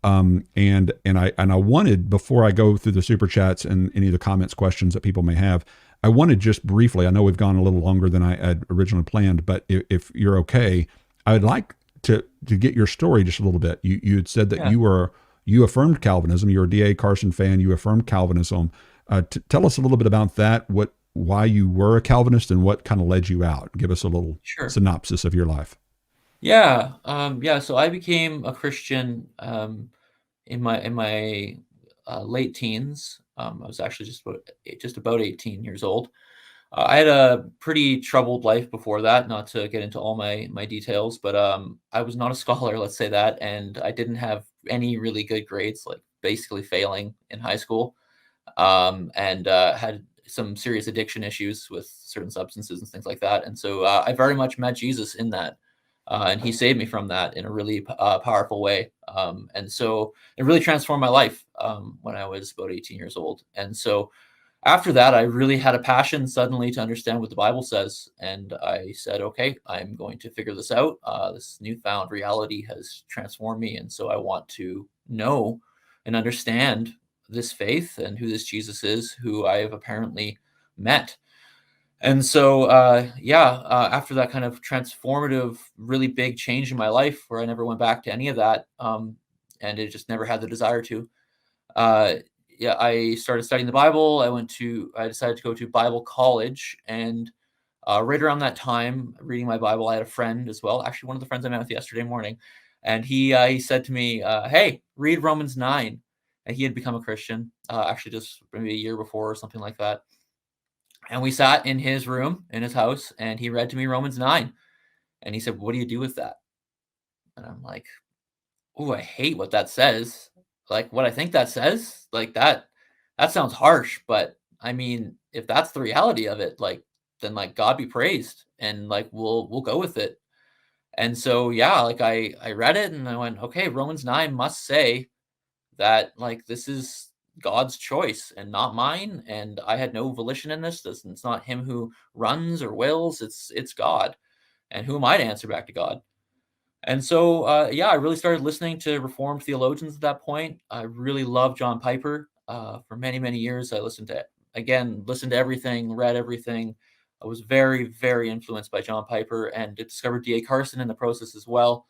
And I wanted, before I go through the super chats and any of the comments, questions that people may have, I wanted just briefly, I know we've gone a little longer than I had originally planned, but if you're okay, I would like to get your story just a little bit. You had said that Yeah. you affirmed Calvinism. You're a D.A. Carson fan. You affirmed Calvinism. Tell us a little bit about that. Why you were a Calvinist and what kind of led you out. Give us a little Sure. synopsis of your life. Yeah. Yeah. So I became a Christian in my late teens. I was actually just about 18 years old. I had a pretty troubled life before that, not to get into all my details, but I was not a scholar, let's say that, and I didn't have any really good grades, like basically failing in high school, and had some serious addiction issues with certain substances and things like that. And so I very much met Jesus in that. And he saved me from that in a really powerful way. And so it really transformed my life when I was about 18 years old. And so after that, I really had a passion suddenly to understand what the Bible says. And I said, okay, I'm going to figure this out. This newfound reality has transformed me. And so I want to know and understand this faith and who this Jesus is, who I have apparently met. And so, after that kind of transformative, really big change in my life where I never went back to any of that, and it just never had the desire to, uh, I started studying the Bible. I decided to go to Bible college. And right around that time, reading my Bible, I had a friend as well, actually, one of the friends I met with yesterday morning. And he said to me, hey, read Romans 9. And he had become a Christian, actually, just maybe a year before or something like that. And we sat in his room in his house, and he read to me Romans 9. And he said, what do you do with that? And I'm like, oh, I hate what that says. Like, what I think that says, like that sounds harsh, but I mean, if that's the reality of it, like, then like God be praised, and like we'll go with it. And so yeah, like I read it and I went, okay, Romans 9 must say that like this is God's choice and not mine, and I had no volition in this. It's not him who runs or wills, it's God. And who am I to answer back to God? And so, I really started listening to Reformed theologians at that point. I really loved John Piper. For many, many years, I listened to everything, read everything. I was very, very influenced by John Piper, and discovered D.A. Carson in the process as well,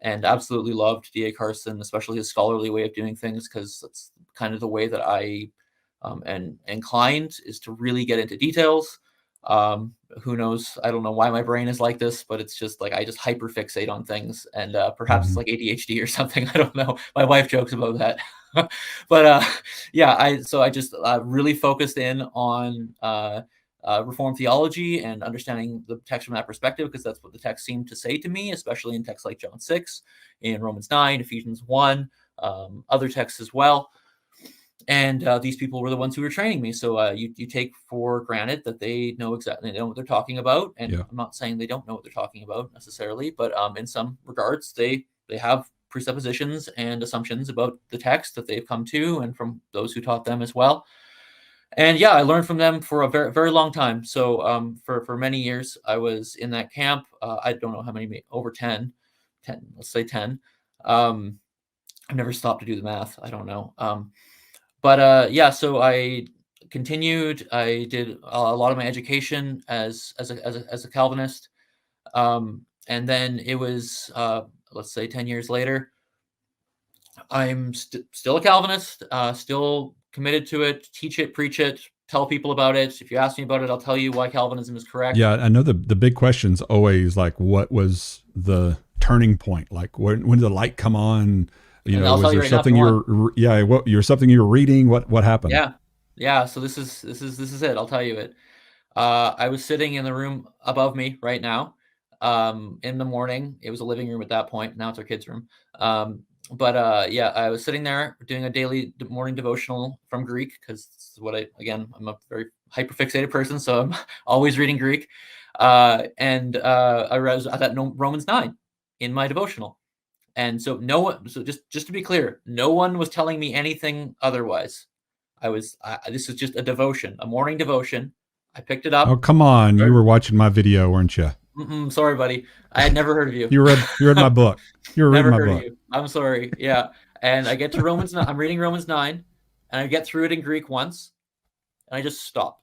and absolutely loved D.A. Carson, especially his scholarly way of doing things, because that's kind of the way that I am inclined, is to really get into details. Who knows? I don't know why my brain is like this, but it's just like I just hyper fixate on things, and perhaps it's Mm-hmm. like ADHD or something. I don't know. My wife jokes about that. But I just really focused in on Reformed theology and understanding the text from that perspective, because that's what the text seemed to say to me, especially in texts like John 6, in Romans 9, Ephesians 1, other texts as well. And these people were the ones who were training me. So you take for granted that they know what they're talking about. And Yeah. I'm not saying they don't know what they're talking about necessarily, but in some regards, they have presuppositions and assumptions about the text that they've come to, and from those who taught them as well. And yeah, I learned from them for a very, very long time. So for many years, I was in that camp. I don't know how many, over 10, let's say 10. I've never stopped to do the math. I don't know. So I continued. I did a lot of my education as a Calvinist, and then it was let's say 10 years later. I'm still a Calvinist, still committed to it. Teach it, preach it, tell people about it. If you ask me about it, I'll tell you why Calvinism is correct. Yeah, I know the big question's always like, what was the turning point? Like, when did the light come on? And I'll Was tell you there right now if something you want. something you were reading? What happened? Yeah, yeah. So this is it. I'll tell you it. I was sitting in the room above me right now. In the morning, it was a living room at that point. Now it's our kids' room. I was sitting there doing a daily morning devotional from Greek, because this is I'm a very hyperfixated person, so I'm always reading Greek. I was at that Romans 9 in my devotional. And so no one, so just to be clear, no one was telling me anything otherwise. This was just a devotion, a morning devotion. I picked it Oh, up. come on! You were watching my video, weren't you? Sorry, buddy. I had never heard of you. You read my book. You were reading Never my heard of book. you. I'm sorry. Yeah. And I get to Romans 9. I'm reading Romans 9, and I get through it in Greek once, and I just stop.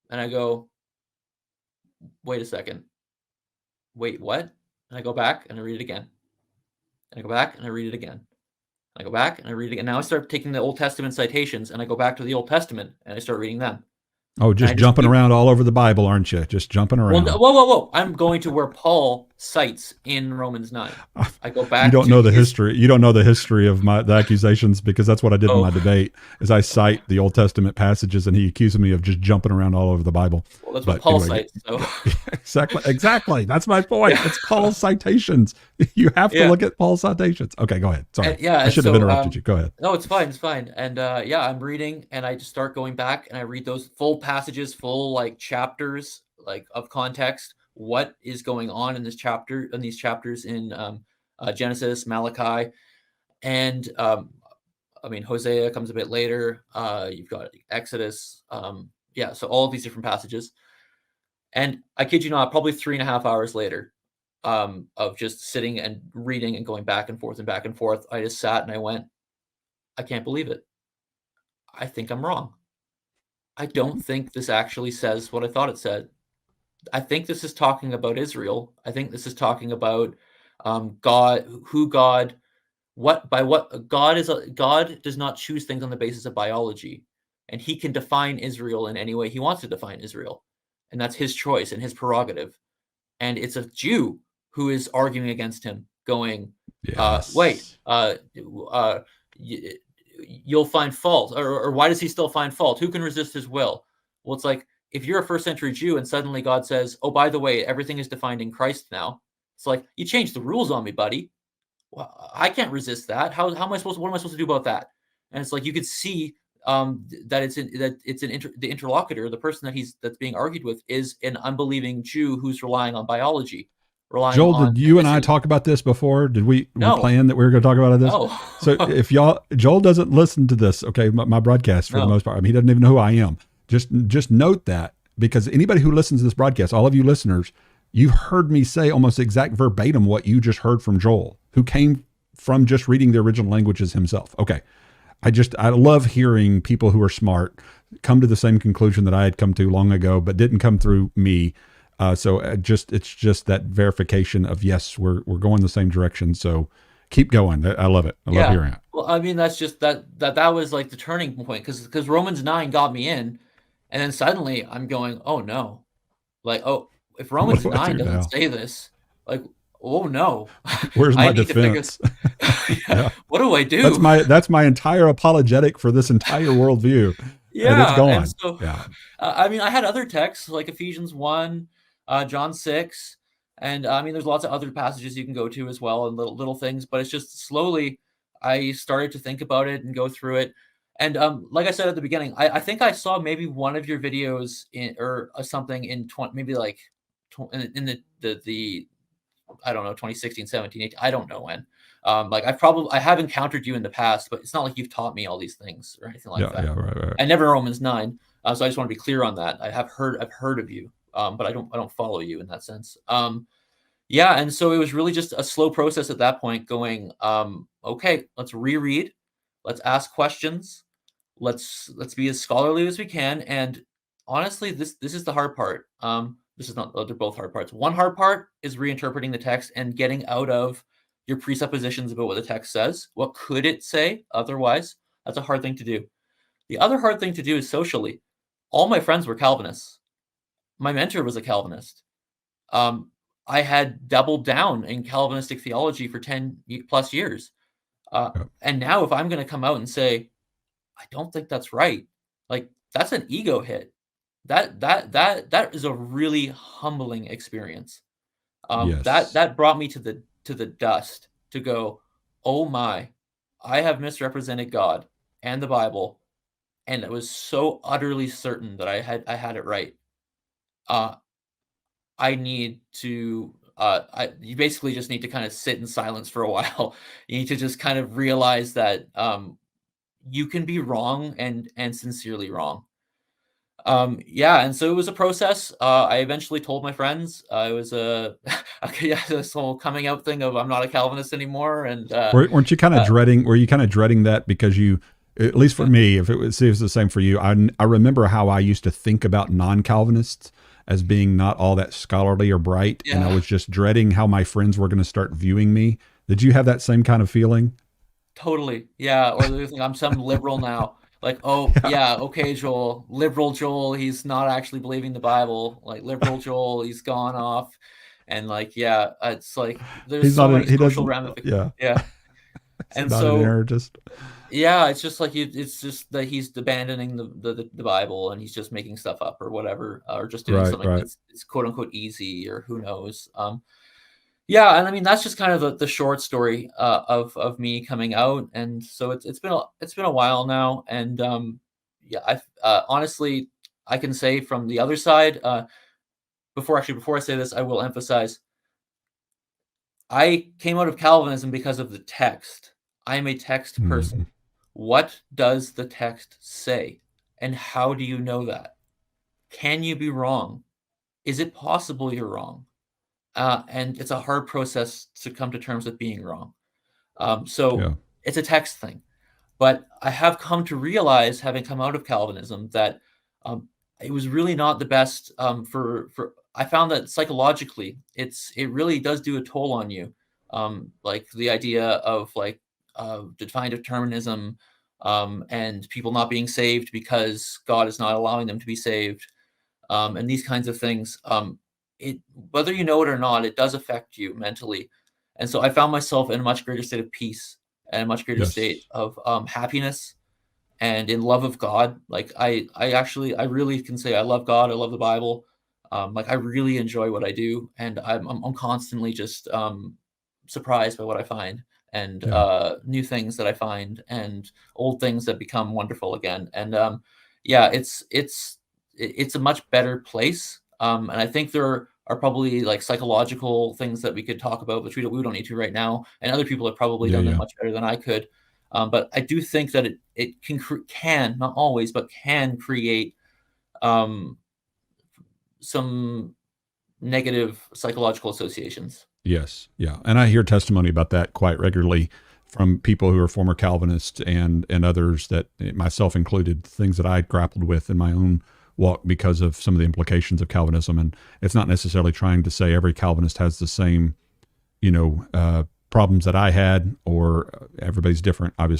And I go, wait a second. Wait, what? And I go back and I read it again. And I go back and I read it again. And I go back and I read it again. Now I start taking the Old Testament citations, and I go back to the Old Testament and I start reading them. Oh, just jumping around all over the Bible, aren't you? Just jumping around. Well, whoa. I'm going to where Paul cites in Romans 9. I go back. You don't know the history. You don't know the history of the accusations, because that's what I did in my debate. Is I cite the Old Testament passages, and he accuses me of just jumping around all over the Bible. Well, that's what Paul cites. So. Exactly. That's my point. It's Paul's citations. You have to look at Paul's citations. Okay, go ahead. Sorry. I should have interrupted you. Go ahead. No, it's fine. It's fine. And I'm reading, and I just start going back, and I read those full passages, full like chapters, like of context. What is going on in this chapter, in these chapters in Genesis, Malachi, and Hosea comes a bit later. You've got Exodus. So all of these different passages. And I kid you not, probably 3.5 hours later, of just sitting and reading and going back and forth, I just sat and I went, I can't believe it. I think I'm wrong. I don't think this actually says what I thought it said. I think this is talking about Israel. I think this is talking about God, God does not choose things on the basis of biology, and he can define Israel in any way he wants to define Israel. And that's his choice and his prerogative. And it's a Jew who is arguing against him, going, you'll find fault, or why does he still find fault? Who can resist his will? Well, it's like, if you're a first century Jew and suddenly God says, oh, by the way, everything is defined in Christ now. It's like, you changed the rules on me, buddy. Well, I can't resist that. What am I supposed to do about that? And it's like, you could see that the interlocutor, the person that's being argued with, is an unbelieving Jew who's relying on biology. Joel, did you and I talk about this before? Did we plan that we were going to talk about this? No. So if Joel doesn't listen to this, okay, my broadcast for the most part, he doesn't even know who I am. Just note that, because anybody who listens to this broadcast, all of you listeners, you've heard me say almost exact verbatim what you just heard from Joel, who came from just reading the original languages himself. Okay. I love hearing people who are smart come to the same conclusion that I had come to long ago, but didn't come through me. So it's just that verification of, yes, we're going the same direction. So keep going. I love it. I love hearing it. Well, that's just that was like the turning point, because Romans 9 got me in, and then suddenly I'm going, oh no, like, oh, if Romans 9 doesn't say this, like, oh no, where's my defense? What do I do? That's my entire apologetic for this entire worldview. Yeah, and it's gone. And so, I had other texts like Ephesians 1, John 6, and there's lots of other passages you can go to as well, and little things. But it's just slowly I started to think about it and go through it. And like I said at the beginning, I think I saw maybe one of your videos or something in in the I don't know, 2016, 17, 18, I don't know when. I have encountered you in the past, but it's not like you've taught me all these things or anything like that. Yeah, right. And never Romans 9. So I just want to be clear on that. I've heard of you, but I don't follow you in that sense. And so it was really just a slow process at that point, going, okay, let's reread, let's ask questions, let's be as scholarly as we can. And honestly, this is the hard part. This is not, they're both hard parts. One hard part is reinterpreting the text and getting out of your presuppositions about what the text says. What could it say otherwise? That's a hard thing to do. The other hard thing to do is socially. All my friends were Calvinists. My mentor was a Calvinist. I had doubled down in Calvinistic theology for 10 plus years. And now if I'm going to come out and say, I don't think that's right, like, that's an ego hit. That is a really humbling experience. Yes. That brought me to the dust, to go, oh my, I have misrepresented God and the Bible, and it was so utterly certain that I had it right. I need to you basically just need to kind of sit in silence for a while. You need to just kind of realize that you can be wrong and sincerely wrong. Yeah, and so it was a process. I eventually told my friends. It was a yeah, this whole coming out thing of I'm not a Calvinist anymore, and Weren't you kind of uh, dreading? Were you kind of dreading that because you, at least for me, if it was, see if it's the same for you, I remember how I used to think about non-Calvinists as being not all that scholarly or bright, and I yeah, was just dreading how my friends were going to start viewing me. Did you have that same kind of feeling? totally. Yeah, or they think I'm some liberal now. Like, oh yeah, okay, Joel, liberal Joel, he's not actually believing the Bible. Like liberal Joel, he's gone off, and like yeah, it's like there's He's so not. many He social doesn't. ramifications. Yeah, Yeah, he's and not an so anarchist. yeah, it's just like it's just that he's abandoning the Bible and he's just making stuff up or whatever, or just doing Right. something Right. that's it's quote unquote easy or who knows. Yeah, and I mean that's just kind of the short story of me coming out, and so it's been a while now, and yeah, I honestly I can say from the other side. Before I say this, I will emphasize I came out of Calvinism because of the text. I am a text Mhm. person. What does the text say? And how do you know that? Can you be wrong? Is it possible you're wrong? And it's a hard process to come to terms with being wrong. So Yeah. it's a text thing. But I have come to realize, having come out of Calvinism, that it was really not the best for. I found that psychologically, it really does do a toll on you. Like the idea of like divine determinism, and people not being saved because God is not allowing them to be saved, and these kinds of things. It whether you know it or not, it does affect you mentally. And so I found myself in a much greater state of peace and a much greater state Yes. of happiness and in love of God. Like I really can say I love God. I love the Bible. Like I really enjoy what I do, and I'm constantly just surprised by what I find and Yeah. new things that I find and old things that become wonderful again. And yeah, it's a much better place. And I think there are probably like psychological things that we could talk about, which we don't need to right now. And other people have probably Yeah. done them Yeah. much better than I could. But I do think that it can not always, but can create um, some negative psychological associations. Yes, yeah, and I hear testimony about that quite regularly from people who are former Calvinists and others that myself included, things that I grappled with in my own walk because of some of the implications of Calvinism. And it's not necessarily trying to say every Calvinist has the same, problems that I had, or everybody's different, obviously.